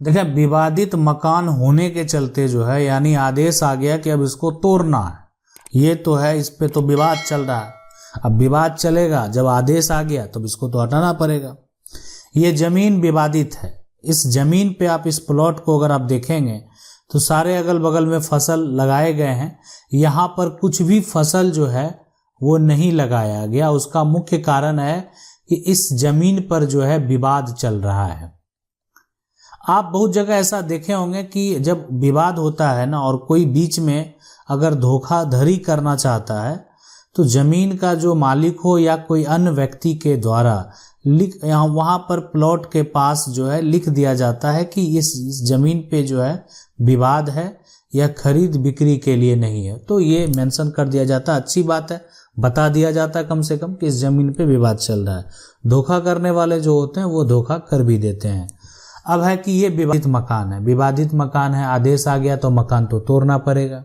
देखिए, विवादित मकान होने के चलते जो है यानी आदेश आ गया कि अब इसको तोड़ना है, ये तो है, इस पे तो विवाद चल रहा है। अब विवाद चलेगा, जब आदेश आ गया तो इसको तो हटाना पड़ेगा। ये जमीन विवादित है, इस जमीन पे आप इस प्लॉट को अगर आप देखेंगे तो सारे अगल बगल में फसल लगाए गए हैं, यहाँ पर कुछ भी फसल जो है वो नहीं लगाया गया। उसका मुख्य कारण है कि इस जमीन पर जो है विवाद चल रहा है। आप बहुत जगह ऐसा देखे होंगे कि जब विवाद होता है ना और कोई बीच में अगर धोखाधड़ी करना चाहता है तो जमीन का जो मालिक हो या कोई अन्य व्यक्ति के द्वारा वहाँ पर प्लॉट के पास जो है लिख दिया जाता है कि इस जमीन पे जो है विवाद है या खरीद बिक्री के लिए नहीं है, तो ये मेंशन कर दिया जाता है। अच्छी बात है, बता दिया जाता है कम से कम कि इस जमीन पे विवाद चल रहा है। धोखा करने वाले जो होते हैं वो धोखा कर भी देते हैं। अब है कि ये विवादित मकान है, विवादित मकान है, आदेश आ गया तो मकान तो तोड़ना पड़ेगा।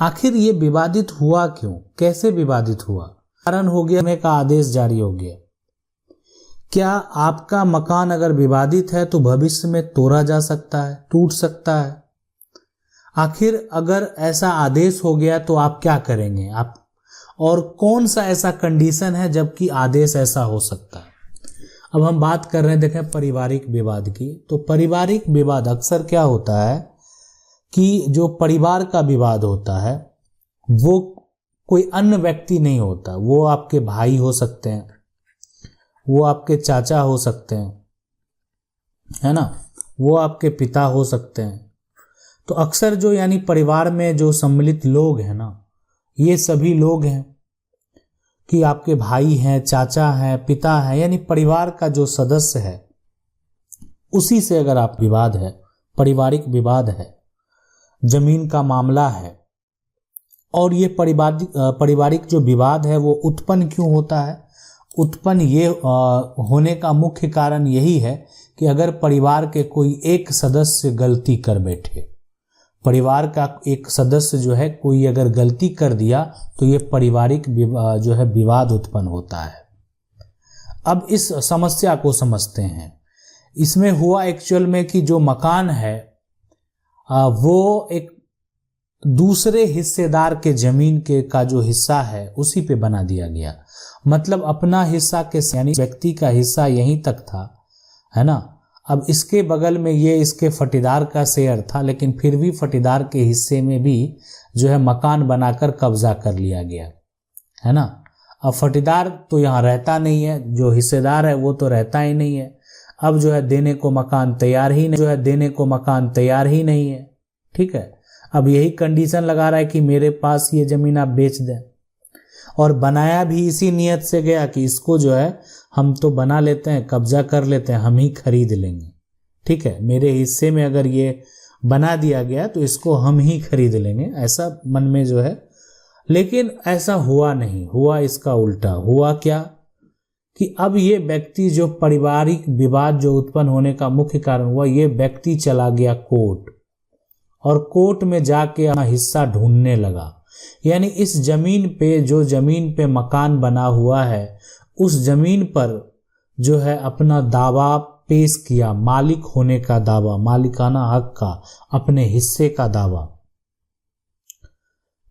आखिर ये विवादित हुआ क्यों, कैसे विवादित हुआ? कारण हो गया का आदेश जारी हो गया। क्या आपका मकान अगर विवादित है तो भविष्य में तोड़ा जा सकता है, टूट सकता है? आखिर अगर ऐसा आदेश हो गया तो आप क्या करेंगे? आप और कौन सा ऐसा कंडीशन है जबकि आदेश ऐसा हो सकता है? अब हम बात कर रहे हैं, देखें, पारिवारिक विवाद की। तो पारिवारिक विवाद अक्सर क्या होता है कि जो परिवार का विवाद होता है वो कोई अन्य व्यक्ति नहीं होता, वो आपके भाई हो सकते हैं, वो आपके चाचा हो सकते हैं, है ना, वो आपके पिता हो सकते हैं। तो अक्सर जो यानी परिवार में जो सम्मिलित लोग हैं ना, ये सभी लोग हैं कि आपके भाई हैं, चाचा हैं, पिता हैं, यानी परिवार का जो सदस्य है उसी से अगर आप विवाद है, पारिवारिक विवाद है, जमीन का मामला है, और ये पारिवारिक जो विवाद है वो उत्पन्न क्यों होता है? उत्पन्न ये होने का मुख्य कारण यही है कि अगर परिवार के कोई एक सदस्य गलती कर बैठे, परिवार का एक सदस्य जो है कोई अगर गलती कर दिया तो ये पारिवारिक जो है विवाद उत्पन्न होता है। अब इस समस्या को समझते हैं। इसमें हुआ एक्चुअल में कि जो मकान है वो एक दूसरे हिस्सेदार के जमीन के का जो हिस्सा है उसी पे बना दिया गया। मतलब अपना हिस्सा के यानी व्यक्ति का हिस्सा यहीं तक था, है ना। अब इसके बगल में ये इसके फटीदार का शेयर था, लेकिन फिर भी फटीदार के हिस्से में भी जो है मकान बनाकर कब्जा कर लिया गया, है ना। अब फटीदार तो यहाँ रहता नहीं है, जो हिस्सेदार है वो तो रहता ही नहीं है। अब जो है देने को मकान तैयार ही नहीं है, ठीक है। अब यही कंडीशन लगा रहा है कि मेरे पास ये जमीन आप बेच दें, और बनाया भी इसी नियत से गया कि इसको जो है हम तो बना लेते हैं, कब्जा कर लेते हैं, हम ही खरीद लेंगे, ठीक है। मेरे हिस्से में अगर ये बना दिया गया तो इसको हम ही खरीद लेंगे, ऐसा मन में जो है। लेकिन ऐसा हुआ नहीं, हुआ इसका उल्टा। हुआ क्या कि अब ये व्यक्ति जो पारिवारिक विवाद जो उत्पन्न होने का मुख्य कारण हुआ, ये व्यक्ति चला गया कोर्ट, और कोर्ट में जाके अपना हिस्सा ढूंढने लगा। यानी इस जमीन पे, जो जमीन पे मकान बना हुआ है, उस जमीन पर जो है अपना दावा पेश किया, मालिक होने का दावा, मालिकाना हक का, अपने हिस्से का दावा।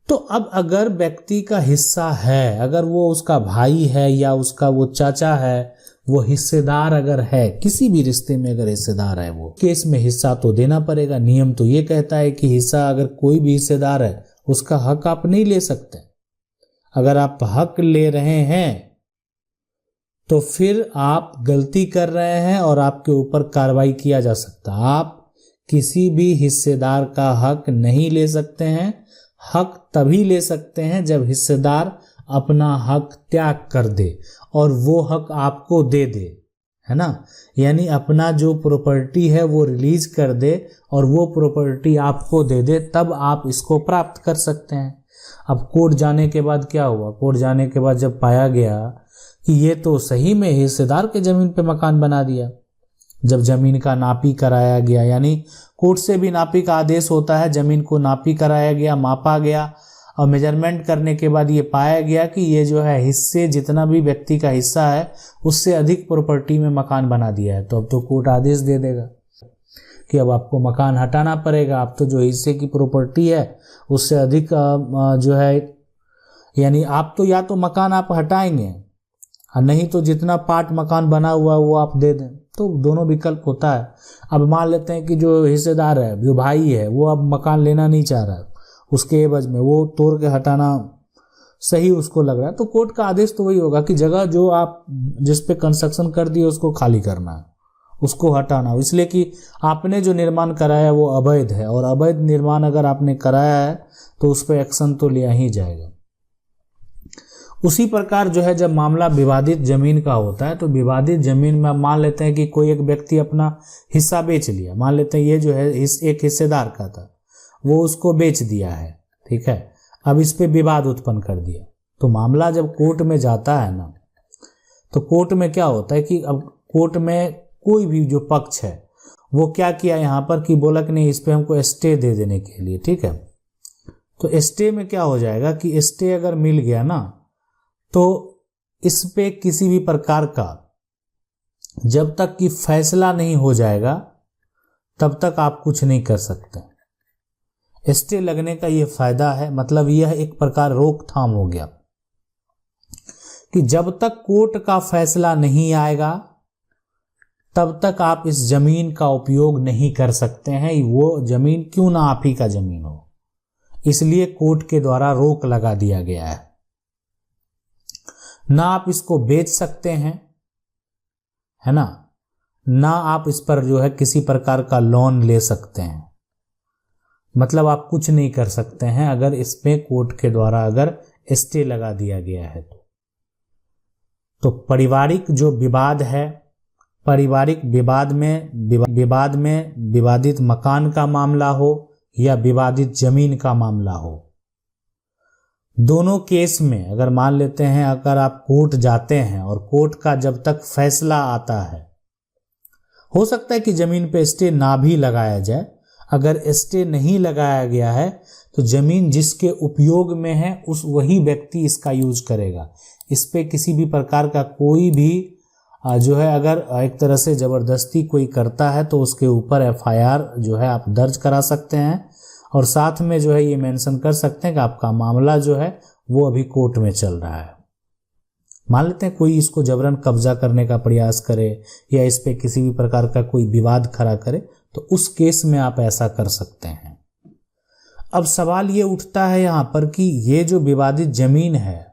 तो अब अगर व्यक्ति का हिस्सा है, अगर वो उसका भाई है या उसका वो चाचा है, वो हिस्सेदार अगर है, किसी भी रिश्ते में अगर हिस्सेदार है, वो केस में हिस्सा तो देना पड़ेगा। नियम तो ये कहता है कि हिस्सा अगर कोई भी हिस्सेदार है उसका हक आप नहीं ले सकते। अगर आप हक ले रहे हैं तो फिर आप गलती कर रहे हैं और आपके ऊपर कार्रवाई किया जा सकता है। आप किसी भी हिस्सेदार का हक नहीं ले सकते हैं। हक तभी ले सकते हैं जब हिस्सेदार अपना हक त्याग कर दे और वो हक आपको दे दे, है ना। यानी अपना जो प्रॉपर्टी है वो रिलीज कर दे और वो प्रॉपर्टी आपको दे दे, तब आप इसको प्राप्त कर सकते हैं। अब कोर्ट जाने के बाद क्या हुआ? कोर्ट जाने के बाद जब पाया गया कि ये तो सही में हिस्सेदार के जमीन पे मकान बना दिया, जब जमीन का नापी कराया गया, यानी कोर्ट से भी नापी का आदेश होता है, जमीन को नापी कराया गया, मापा गया, और मेजरमेंट करने के बाद ये पाया गया कि ये जो है हिस्से, जितना भी व्यक्ति का हिस्सा है उससे अधिक प्रॉपर्टी में मकान बना दिया है, तो अब तो कोर्ट आदेश दे देगा। कि अब आपको मकान हटाना पड़ेगा, आप तो जो हिस्से की प्रॉपर्टी है उससे अधिक जो है, यानी आप तो या तो मकान आप हटाएंगे और नहीं तो जितना पार्ट मकान बना हुआ है वो आप दे दें, तो दोनों विकल्प होता है। अब मान लेते हैं कि जो हिस्सेदार है, जो भाई है, वो अब मकान लेना नहीं चाह रहा है, उसके एवज में वो तोड़ के हटाना सही उसको लग रहा है, तो कोर्ट का आदेश तो वही होगा कि जगह जो आप जिस पे कंस्ट्रक्शन कर दिए उसको खाली करना है, उसको हटाना, इसलिए कि आपने जो निर्माण कराया वो अवैध है, और अवैध निर्माण अगर आपने कराया है तो उस पर एक्शन तो लिया ही जाएगा। उसी प्रकार जो है जब मामला विवादित जमीन का होता है तो विवादित जमीन में मान लेते हैं कि कोई एक व्यक्ति अपना हिस्सा बेच लिया, मान लेते हैं ये जो है एक हिस्सेदार का था, वो उसको बेच दिया है, ठीक है। अब इस पे विवाद उत्पन्न कर दिया, तो मामला जब कोर्ट में जाता है ना, तो कोर्ट में क्या होता है कि अब कोर्ट में कोई भी जो पक्ष है वो क्या किया यहाँ पर कि बोला कि नहीं, इस पे हमको स्टे दे देने के लिए, ठीक है। तो स्टे में क्या हो जाएगा कि स्टे अगर मिल गया ना, तो इस पे किसी भी प्रकार का जब तक कि फैसला नहीं हो जाएगा तब तक आप कुछ नहीं कर सकते। स्टे लगने का ये फायदा है, मतलब यह एक प्रकार रोकथाम हो गया कि जब तक कोर्ट का फैसला नहीं आएगा तब तक आप इस जमीन का उपयोग नहीं कर सकते हैं, वो जमीन क्यों ना आप ही का जमीन हो, इसलिए कोर्ट के द्वारा रोक लगा दिया गया है। ना आप इसको बेच सकते हैं, है ना आप इस पर जो है किसी प्रकार का लोन ले सकते हैं, मतलब आप कुछ नहीं कर सकते हैं अगर इस पे कोर्ट के द्वारा अगर स्टे लगा दिया गया है तो पारिवारिक जो विवाद है, पारिवारिक विवाद में विवादित मकान का मामला हो या विवादित जमीन का मामला हो, दोनों केस में अगर मान लेते हैं अगर आप कोर्ट जाते हैं और कोर्ट का जब तक फैसला आता है, हो सकता है कि जमीन पे स्टे ना भी लगाया जाए, अगर स्टे नहीं लगाया गया है तो जमीन जिसके उपयोग में है उस वही व्यक्ति इसका यूज करेगा, इस पे किसी भी प्रकार का कोई भी जो है अगर एक तरह से जबरदस्ती कोई करता है तो उसके ऊपर FIR जो है आप दर्ज करा सकते हैं, और साथ में जो है ये मेंशन कर सकते हैं कि आपका मामला जो है वो अभी कोर्ट में चल रहा है। मान लेते हैं कोई इसको जबरन कब्जा करने का प्रयास करे या इस पे किसी भी प्रकार का कोई विवाद खड़ा करे, तो उस केस में आप ऐसा कर सकते हैं। अब सवाल ये उठता है यहाँ पर कि ये जो विवादित जमीन है,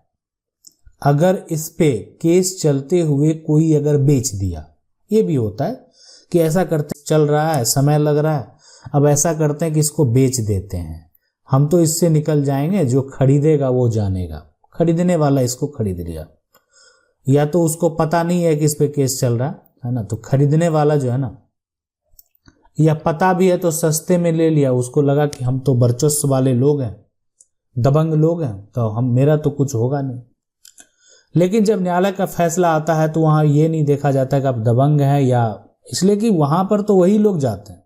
अगर इस पे केस चलते हुए कोई अगर बेच दिया, ये भी होता है कि ऐसा करते चल रहा है, समय लग रहा है, अब ऐसा करते हैं कि इसको बेच देते हैं, हम तो इससे निकल जाएंगे, जो खरीदेगा वो जानेगा, खरीदने वाला इसको खरीद लिया, या तो उसको पता नहीं है कि इस पे केस चल रहा है ना, तो खरीदने वाला जो है ना, या पता भी है तो सस्ते में ले लिया, उसको लगा कि हम तो वर्चस्व वाले लोग हैं, दबंग लोग हैं, तो मेरा तो कुछ होगा नहीं। लेकिन जब न्यायालय का फैसला आता है तो वहां ये नहीं देखा जाता कि आप दबंग हैं, या इसलिए कि वहां पर तो वही लोग जाते हैं,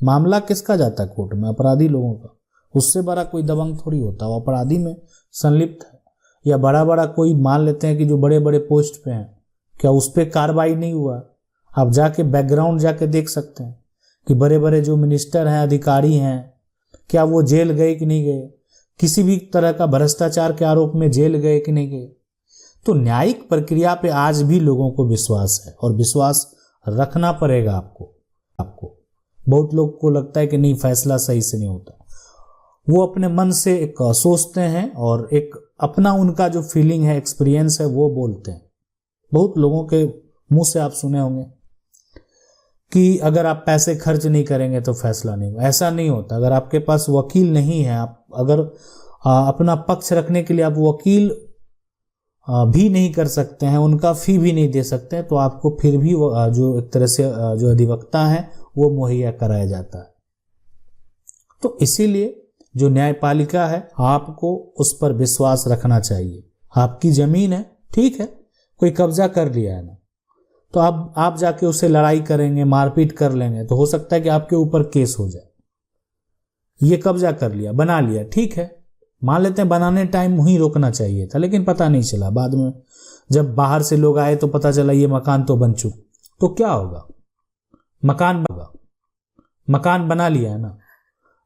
मामला किसका जाता है कोर्ट में, अपराधी लोगों का, उससे बड़ा कोई दबंग थोड़ी होता, वो अपराधी में संलिप्त है। या बड़ा बड़ा कोई मान लेते हैं कि जो बड़े बड़े पोस्ट पे हैं, क्या उस पर कार्रवाई नहीं हुआ, आप जाके बैकग्राउंड जाके देख सकते हैं कि बड़े बड़े जो मिनिस्टर हैं, अधिकारी हैं, क्या वो जेल गए कि नहीं गए, किसी भी तरह का भ्रष्टाचार के आरोप में जेल गए कि नहीं गए। तो न्यायिक प्रक्रिया पे आज भी लोगों को विश्वास है, और विश्वास रखना पड़ेगा आपको। बहुत लोग को लगता है कि नहीं फैसला सही से नहीं होता, वो अपने मन से एक सोचते हैं और एक अपना उनका जो फीलिंग है, एक्सपीरियंस है, वो बोलते हैं। बहुत लोगों के मुंह से आप सुने होंगे कि अगर आप पैसे खर्च नहीं करेंगे तो फैसला नहीं होगा, ऐसा नहीं होता। अगर आपके पास वकील नहीं है, आप अगर अपना पक्ष रखने के लिए आप वकील भी नहीं कर सकते हैं, उनका फी भी नहीं दे सकते हैं, तो आपको फिर भी जो एक तरह से जो अधिवक्ता है वो मुहैया कराया जाता है। तो इसीलिए जो न्यायपालिका है आपको उस पर विश्वास रखना चाहिए। आपकी जमीन है, ठीक है, कोई कब्जा कर लिया है ना, तो आप जाके उससे लड़ाई करेंगे, मारपीट कर लेंगे, तो हो सकता है कि आपके ऊपर केस हो जाए। ये कब्जा कर लिया, बना लिया, ठीक है, मान लेते हैं बनाने टाइम ही रोकना चाहिए था, लेकिन पता नहीं चला, बाद में जब बाहर से लोग आए तो पता चला ये मकान तो बन चुका, तो क्या होगा, मकान होगा, मकान बना लिया है ना,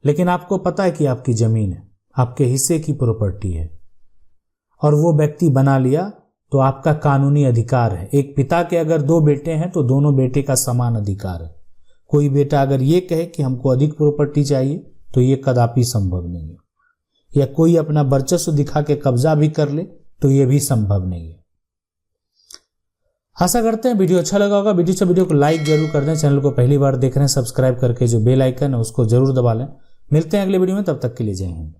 लेकिन आपको पता है कि आपकी जमीन है, आपके हिस्से की प्रॉपर्टी है, और वो व्यक्ति बना लिया तो आपका कानूनी अधिकार है। एक पिता के अगर 2 बेटे हैं तो दोनों बेटे का समान अधिकार है। कोई बेटा अगर ये कहे कि हमको अधिक प्रॉपर्टी चाहिए तो ये कदापि संभव नहीं है, या कोई अपना वर्चस्व दिखा के कब्जा भी कर ले तो ये भी संभव नहीं है। आशा करते हैं वीडियो अच्छा लगा होगा। वीडियो को लाइक जरूर कर दें। चैनल को पहली बार देख रहे हैं सब्सक्राइब करके जो बेल आइकन है उसको जरूर दबा लें। मिलते हैं अगले वीडियो में, तब तक के लिए जय हिंद।